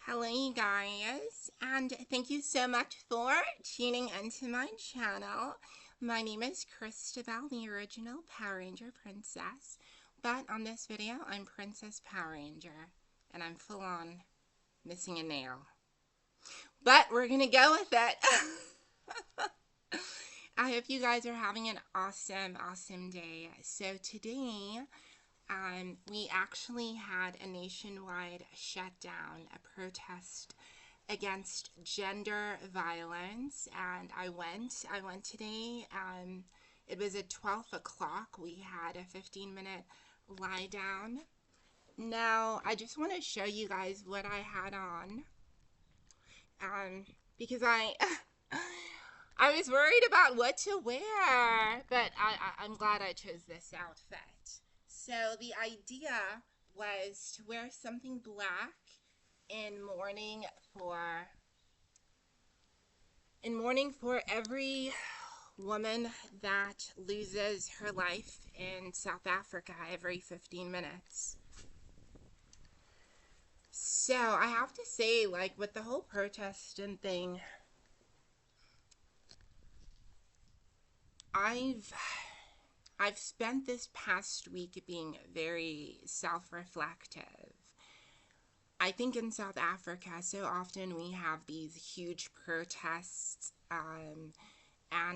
Hello, you guys, and thank you so much for tuning into my channel. My name is Christabel, the original Power Ranger princess, but on this video, I'm Princess Power Ranger, and I'm full on missing a nail. But we're gonna go with it. I hope you guys are having an awesome day. So today, we actually had a nationwide shutdown, a protest against gender violence, and I went today. It was at 12 o'clock. We had a 15-minute lie down. Now I just want to show you guys what I had on, because I was worried about what to wear, but I'm glad I chose this outfit. So the idea was to wear something black in mourning for every woman that loses her life in South Africa every 15 minutes. So I have to say, like, with the whole protest and thing, I've spent this past week being very self-reflective. I think in South Africa, so often we have these huge protests, and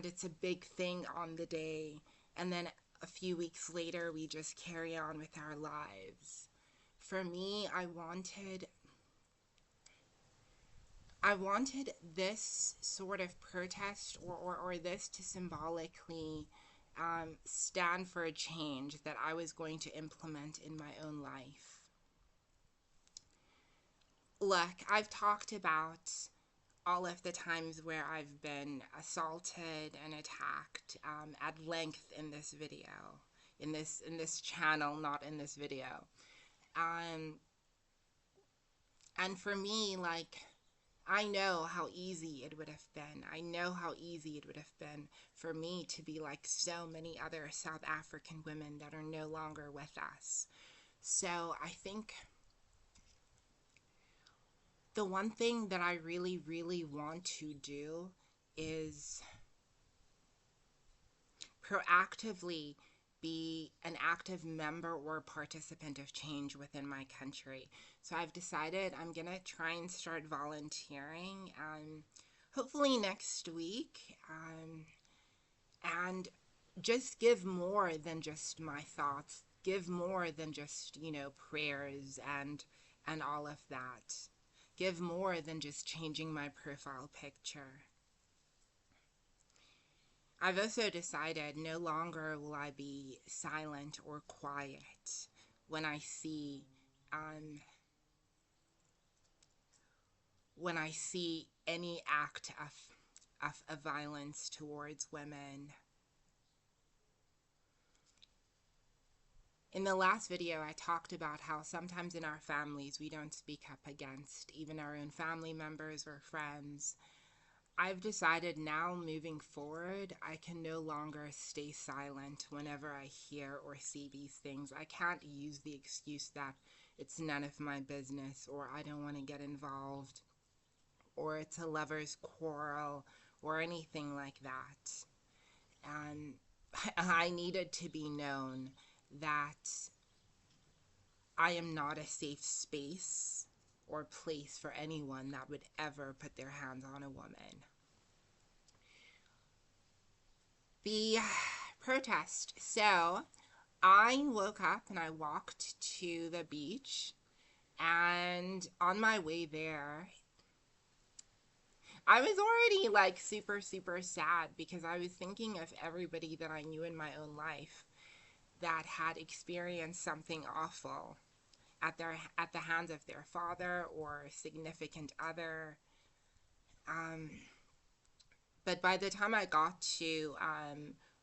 it's a big thing on the day, and then a few weeks later, we just carry on with our lives. For me, I wanted this sort of protest or this to symbolically stand for a change that I was going to implement in my own life. Look, I've talked about all of the times where I've been assaulted and attacked at length in this video, in this channel, not in this video. And for me, like, I know how easy it would have been. I know how easy it would have been for me to be like so many other South African women that are no longer with us. So I think the one thing that I really want to do is proactively be an active member or participant of change within my country. So I've decided I'm gonna try and start volunteering, hopefully next week, and just give more than just my thoughts, give more than just, prayers and all of that. Give more than just changing my profile picture. I've also decided no longer will I be silent or quiet when I see any act of violence towards women. In the last video, I talked about how sometimes in our families we don't speak up against even our own family members or friends. I've decided now, moving forward, I can no longer stay silent whenever I hear or see these things. I can't use the excuse that it's none of my business, or I don't want to get involved, or it's a lover's quarrel, or anything like that. And I needed to be known that I am not a safe space or place for anyone that would ever put their hands on a woman. The protest. So I woke up and I walked to the beach, and on my way there, I was already like super sad because I was thinking of everybody that I knew in my own life that had experienced something awful at the hands of their father or significant other. But by the time I got to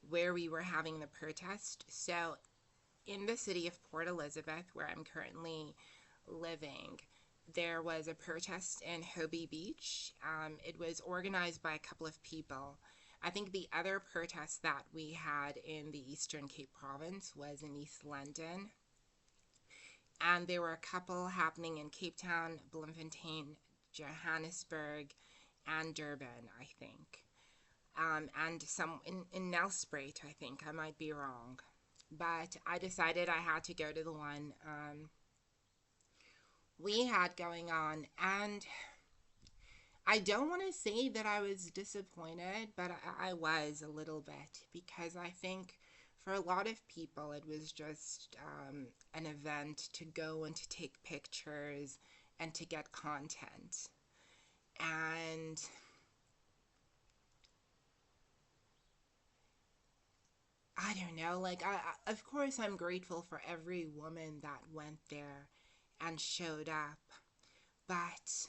where we were having the protest, so in the city of Port Elizabeth, where I'm currently living, there was a protest in Hobie Beach. It was organized by a couple of people. I think the other protest that we had in the Eastern Cape Province was in East London. And there were a couple happening in Cape Town, Bloemfontein, Johannesburg, and Durban, I think. And some in Nelspruit, I think. I might be wrong. But I decided I had to go to the one we had going on. And I don't want to say that I was disappointed, but I was a little bit, because I think for a lot of people it was just an event to go and to take pictures and to get content. And I don't know, like, of course, I'm grateful for every woman that went there and showed up, but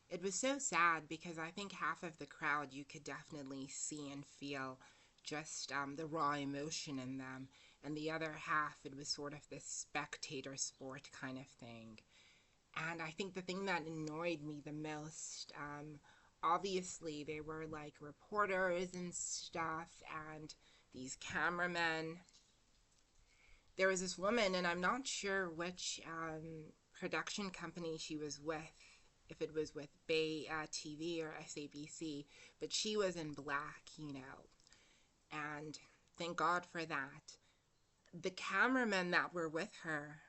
it was so sad because I think half of the crowd you could definitely see and feel just the raw emotion in them, and the other half, it was sort of this spectator sport kind of thing. And I think the thing that annoyed me the most, obviously, they were like reporters and stuff, and these cameramen. There was this woman, and I'm not sure which production company she was with, if it was with Bay TV or SABC, but she was in black, and thank God for that. The cameramen that were with her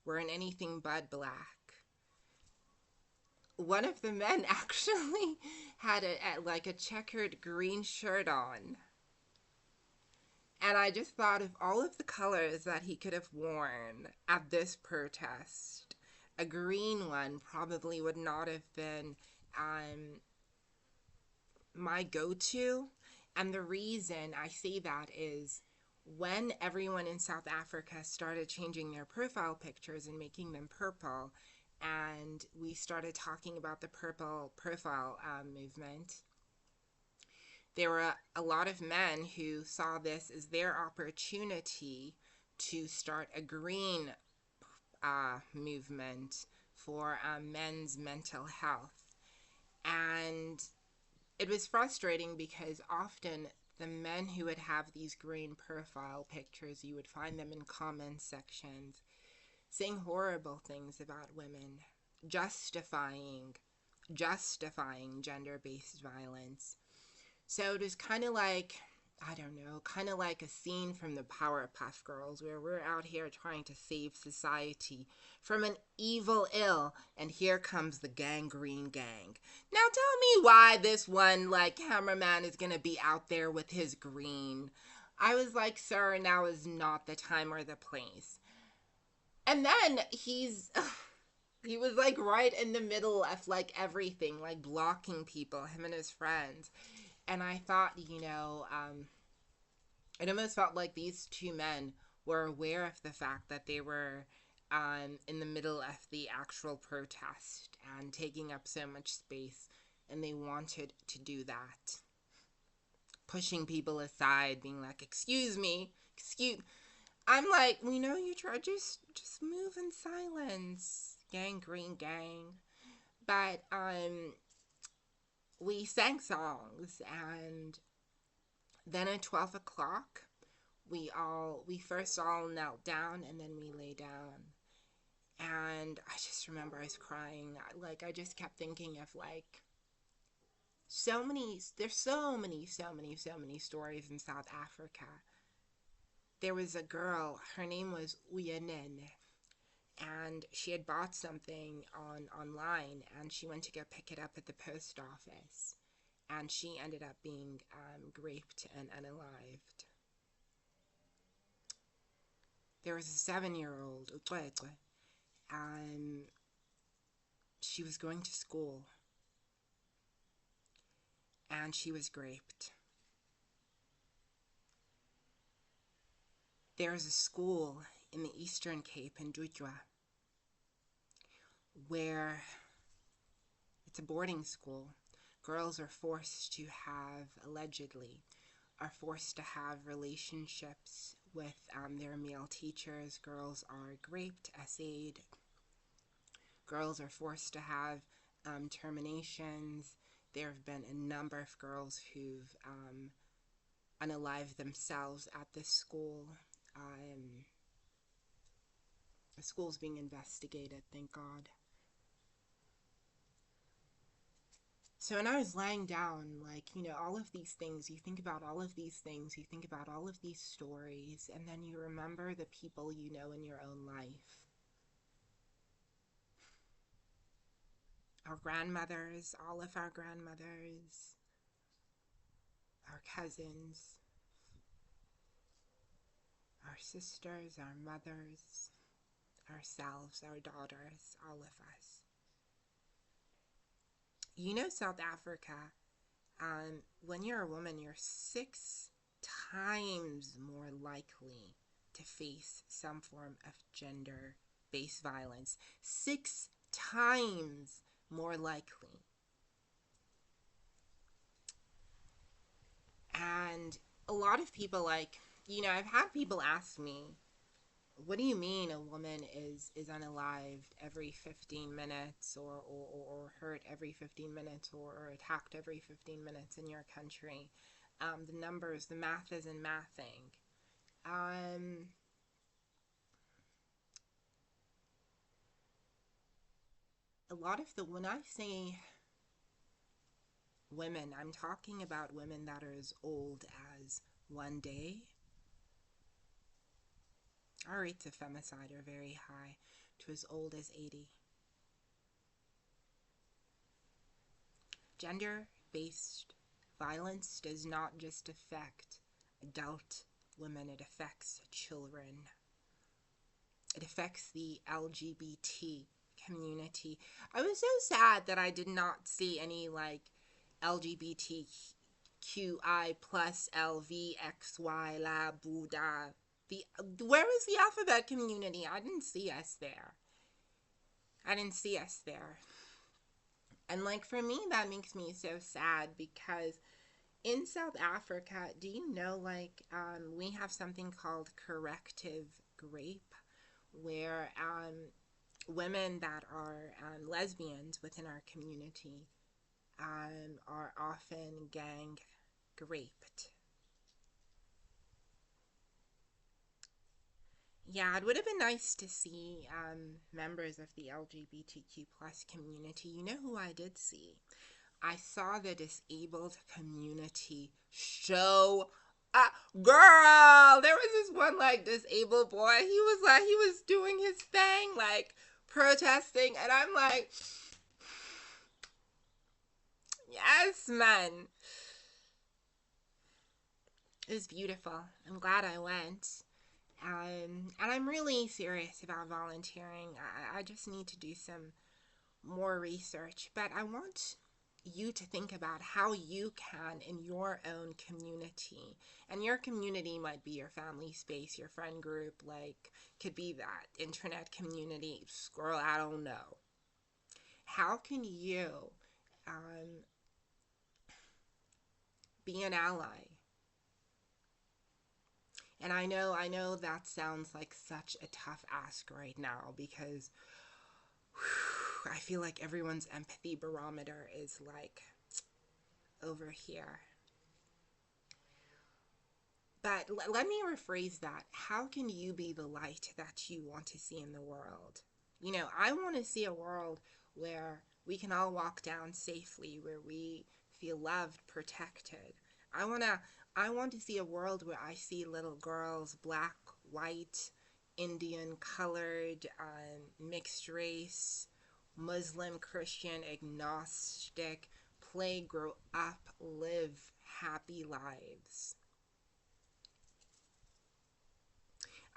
were in anything but black. One of the men actually had like a checkered green shirt on. And I just thought of all of the colors that he could have worn at this protest. A green one probably would not have been my go-to. And the reason I say that is when everyone in South Africa started changing their profile pictures and making them purple, and we started talking about the purple profile movement, there were a lot of men who saw this as their opportunity to start a green movement for men's mental health. And it was frustrating because often the men who would have these green profile pictures, you would find them in comment sections saying horrible things about women, justifying gender-based violence. So it was kind of like, I don't know, kind of like a scene from the Powerpuff Girls, where we're out here trying to save society from an evil ill, and here comes the gangrene gang. Now tell me why this one, like, cameraman is gonna be out there with his green. I was like, sir, now is not the time or the place. And then he was like right in the middle of like everything, like blocking people, him and his friends. And I thought, it almost felt like these two men were aware of the fact that they were in the middle of the actual protest and taking up so much space, and they wanted to do that. Pushing people aside, being like, excuse me, excuse. I'm like, you try, just move in silence, gangrene gang. But we sang songs, and then at 12 o'clock, we first all knelt down, and then we lay down. And I just remember I was crying. Like, I just kept thinking of, like, there's so many stories in South Africa. There was a girl, her name was Uyenene, and she had bought something online, and she went to go pick it up at the post office, and she ended up being raped and unalived. There was a 7-year-old, she was going to school, and she was raped. There's a school in the Eastern Cape in Dutwa where it's a boarding school. Girls are forced to have, allegedly, are forced to have relationships with their male teachers. Girls are raped, essayed. Girls are forced to have terminations. There have been a number of girls who've unalived themselves at this school. The school's being investigated, thank God. So when I was lying down, all of these things, you think about all of these things, you think about all of these stories, and then you remember the people you know in your own life. Our grandmothers, all of our grandmothers, our cousins, our sisters, our mothers, ourselves, our daughters, all of us. South Africa, when you're a woman, you're 6 times more likely to face some form of gender-based violence. 6 times more likely. And a lot of people, I've had people ask me, what do you mean a woman is unalived every 15 minutes or hurt every 15 minutes or attacked every 15 minutes in your country? The numbers, the math isn't mathing. When I say women, I'm talking about women that are as old as one day. Our rates of femicide are very high, to as old as 80. Gender-based violence does not just affect adult women, it affects children. It affects the LGBT community. I was so sad that I did not see any LGBTQI plus LVXY la Buddha. Where is the alphabet community? I didn't see us there. And for me, that makes me so sad because in South Africa, do you know, we have something called corrective rape, where women that are lesbians within our community are often gang raped. Yeah, it would have been nice to see members of the LGBTQ plus community. You know who I did see? I saw the disabled community show up. Girl, there was this one disabled boy. He was doing his thing, protesting, and I'm like, yes, man. It was beautiful. I'm glad I went. And I'm really serious about volunteering. I just need to do some more research. But I want you to think about how you can in your own community. And your community might be your family space, your friend group, could be that internet community. Girl, I don't know. How can you be an ally? And I know that sounds like such a tough ask right now because I feel like everyone's empathy barometer is over here. But let me rephrase that. How can you be the light that you want to see in the world? I want to see a world where we can all walk down safely, where we feel loved, protected. I want to see a world where I see little girls, black, white, Indian, colored, mixed race, Muslim, Christian, agnostic, play, grow up, live happy lives.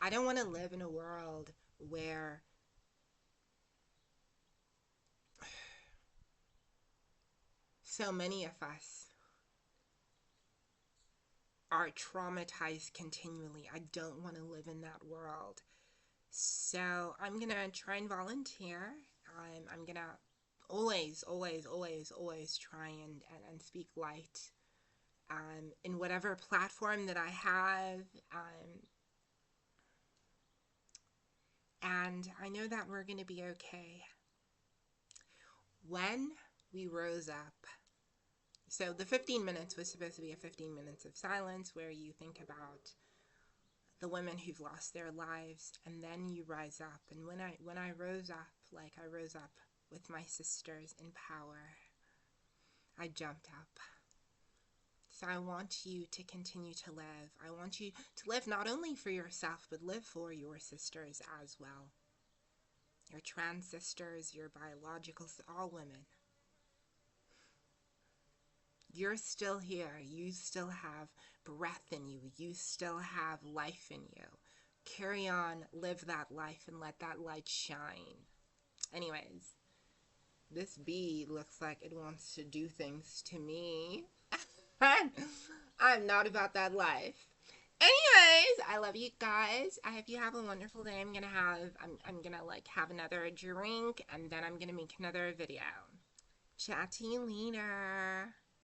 I don't want to live in a world where so many of us are traumatized continually. I don't want to live in that world. So I'm going to try and volunteer. I'm going to always try and speak light in whatever platform that I have. And I know that we're going to be okay. When we rose up, so the 15 minutes was supposed to be a 15 minutes of silence where you think about the women who've lost their lives, and then you rise up. And when I rose up, like I rose up with my sisters in power, I jumped up. So I want you to continue to live. I want you to live not only for yourself, but live for your sisters as well. Your trans sisters, your biological, all women. You're still here. You still have breath in you. You still have life in you. Carry on, live that life, and let that light shine. Anyways, this bee looks like it wants to do things to me. I'm not about that life. Anyways, I love you guys. I hope you have a wonderful day. I'm gonna like have another drink, and then I'm gonna make another video. Chat to you later.